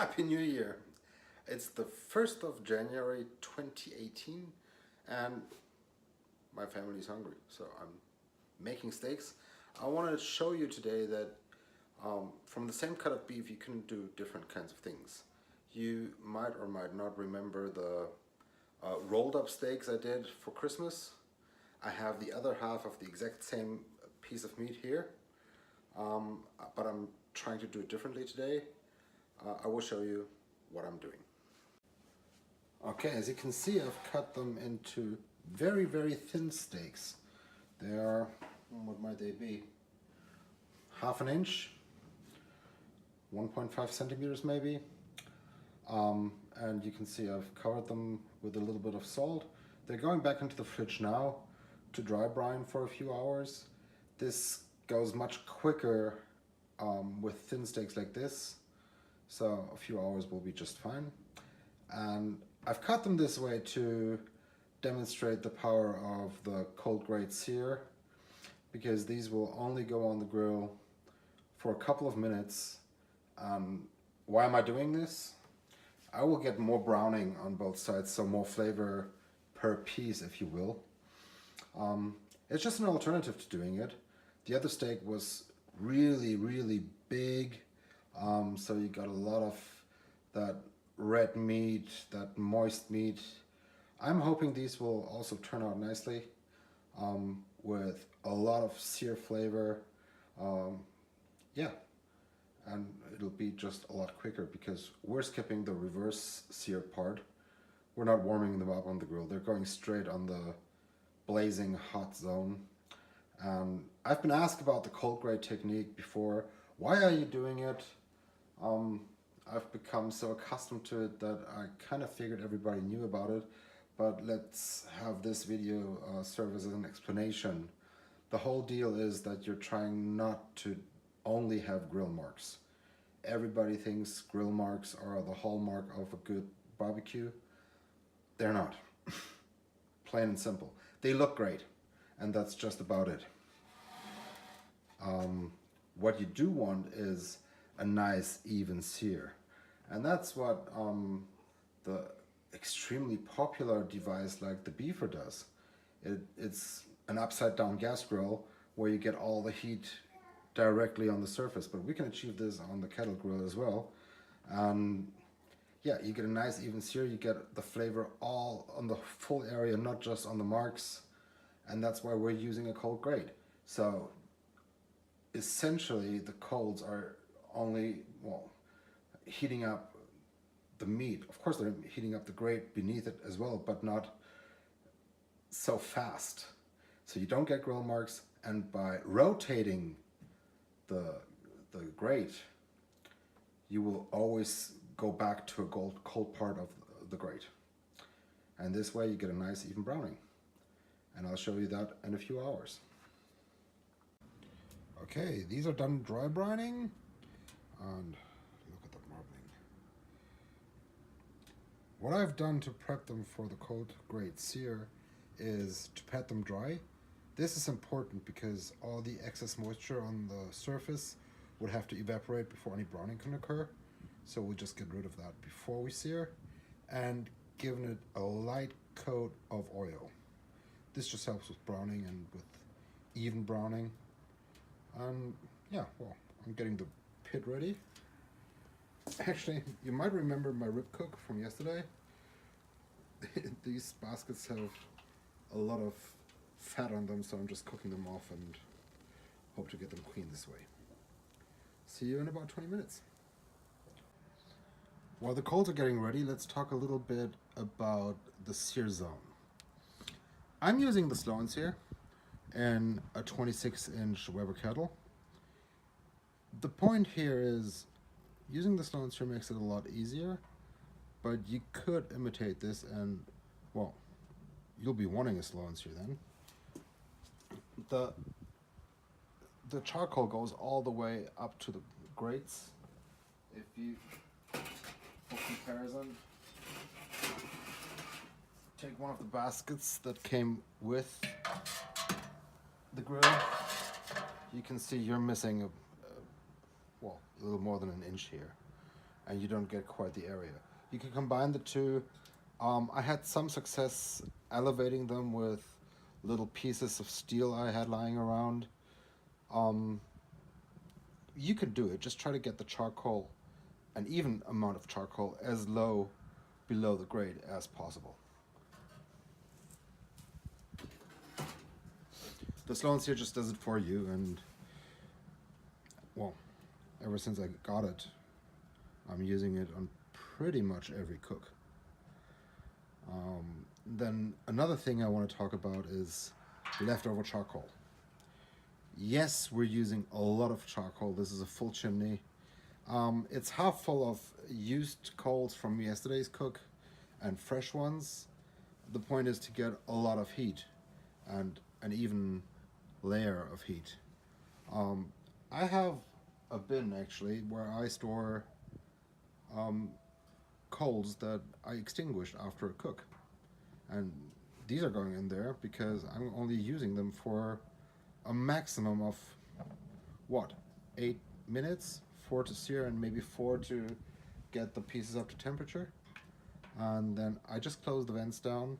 Happy New Year! It's the 1st of January 2018 and my family is hungry, so I'm making steaks. I want to show you today that from the same cut of beef you can do different kinds of things. You might or might not remember the rolled up steaks I did for Christmas. I have the other half of the exact same piece of meat here, but I'm trying to do it differently today. I will show you what I'm doing. Okay, as you can see, I've cut them into very, very thin steaks. They are, what might they be? Half an inch, 1.5 centimeters maybe. And you can see I've covered them with a little bit of salt. They're going back into the fridge now to dry brine for a few hours. This goes much quicker with thin steaks like this, so a few hours will be just fine. And I've cut them this way to demonstrate the power of the cold grate sear, because these will only go on the grill for a couple of minutes. Why am I doing this? I will get more browning on both sides, so more flavor per piece, if you will. It's just an alternative to doing it. The other steak was really, really big, so you got a lot of that red meat, that moist meat. I'm hoping these will also turn out nicely with a lot of sear flavor. Yeah, and it'll be just a lot quicker because we're skipping the reverse sear part. We're not warming them up on the grill. They're going straight on the blazing hot zone. I've been asked about the cold grate technique before. Why are you doing it? I've become so accustomed to it that I kind of figured everybody knew about it, but let's have this video serve as an explanation. The whole deal is that you're trying not to only have grill marks. Everybody thinks grill marks are the hallmark of a good barbecue. They're not. Plain and simple. They look great, and that's just about it. What you do want is a nice even sear, and that's what the extremely popular device like the Beefer does. It's an upside down gas grill where you get all the heat directly on the surface, but we can achieve this on the kettle grill as well. Yeah, you get a nice even sear, you get the flavor all on the full area, not just on the marks, and that's why we're using a cold grate. So essentially the colds are only, well, heating up the meat. Of course they're heating up the grate beneath it as well, but not so fast. So you don't get grill marks, and by rotating the grate, you will always go back to a cold part of the grate. And this way you get a nice even browning. And I'll show you that in a few hours. Okay, these are done dry brining, and look at that marbling. What I've done to prep them for the cold grate sear is to pat them dry. This is important because all the excess moisture on the surface would have to evaporate before any browning can occur. So we'll just get rid of that before we sear, and giving it a light coat of oil. This just helps with browning and with even browning. And yeah, well, I'm getting the pit ready. Actually, you might remember my rib cook from yesterday. These baskets have a lot of fat on them, so I'm just cooking them off and hope to get them clean this way. See you in about 20 minutes. While the coals are getting ready, let's talk a little bit about the sear zone. I'm using the slow and sear in a 26-inch Weber kettle. The point here is using the slow and sear makes it a lot easier, but you could imitate this and, well, you'll be wanting a slow and sear then. The charcoal goes all the way up to the grates. If you, for comparison, take one of the baskets that came with the grill, you can see you're missing a little more than an inch here. and you don't get quite the area. You can combine the two. I had some success elevating them with little pieces of steel I had lying around. You can do it. Just try to get the charcoal, an even amount of charcoal, as low below the grate as possible. The Sloan Sear just does it for you, and well, ever since I got it, I'm using it on pretty much every cook. Then another thing I want to talk about is leftover charcoal. Yes, we're using a lot of charcoal. This is a full chimney. It's half full of used coals from yesterday's cook and fresh ones. The point is to get a lot of heat and an even layer of heat. I have a bin actually where I store coals that I extinguished after a cook, and these are going in there because I'm only using them for a maximum of what, 8 minutes, 4 to sear and maybe 4 to get the pieces up to temperature, and then I just close the vents down,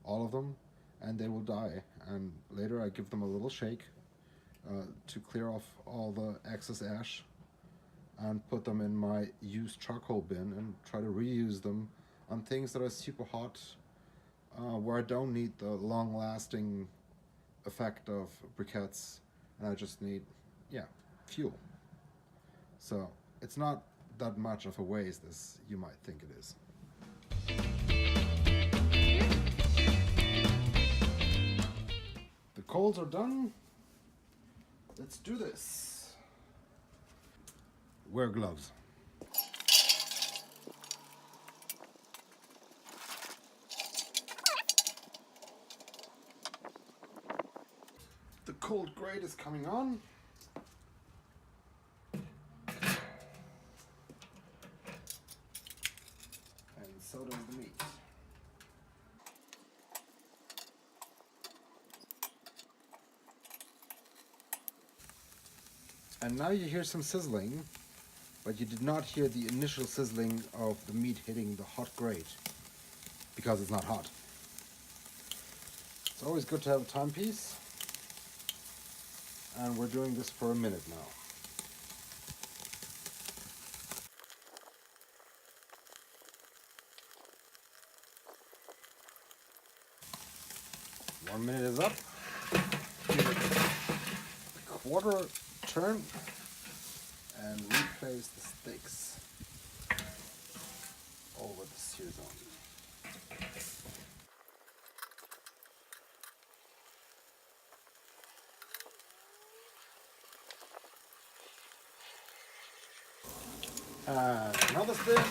all of them, and they will die, and later I give them a little shake to clear off all the excess ash and put them in my used charcoal bin and try to reuse them on things that are super hot, where I don't need the long-lasting effect of briquettes, and I just need, yeah, fuel. So it's not that much of a waste as you might think it is. The coals are done. Let's do this. Wear gloves. The cold grate is coming on. And so does the meat. And now you hear some sizzling, but you did not hear the initial sizzling of the meat hitting the hot grate because it's not hot. It's always good to have a timepiece, and we're doing this for a minute now. One minute is up. Quarter turn and replace the steaks over the sear zone. And another spin.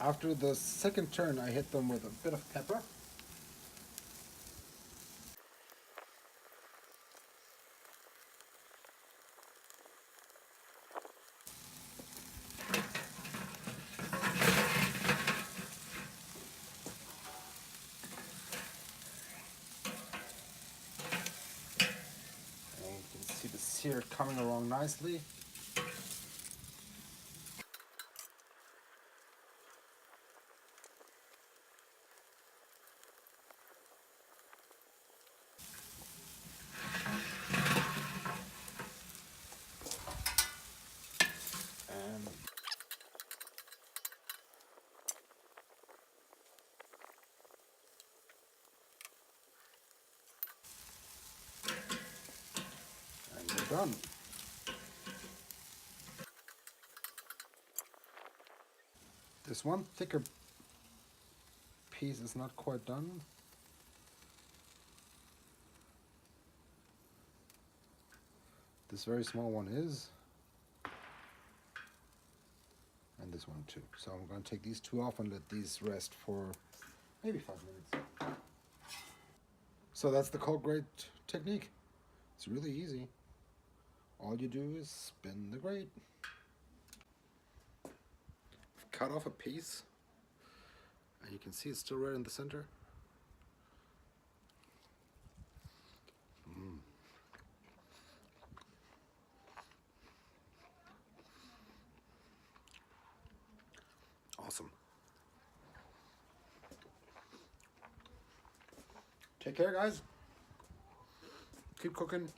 After the second turn, I hit them with a bit of pepper. And you can see the sear coming along nicely. And we're done. This one thicker piece is not quite done. This very small one is. And this one too. So I'm going to take these two off and let these rest for maybe 5 minutes. So that's the cold grate technique. It's really easy. All you do is spin the grate. Cut off a piece, and you can see it's still right in the center. awesome. Take care, guys. Keep cooking.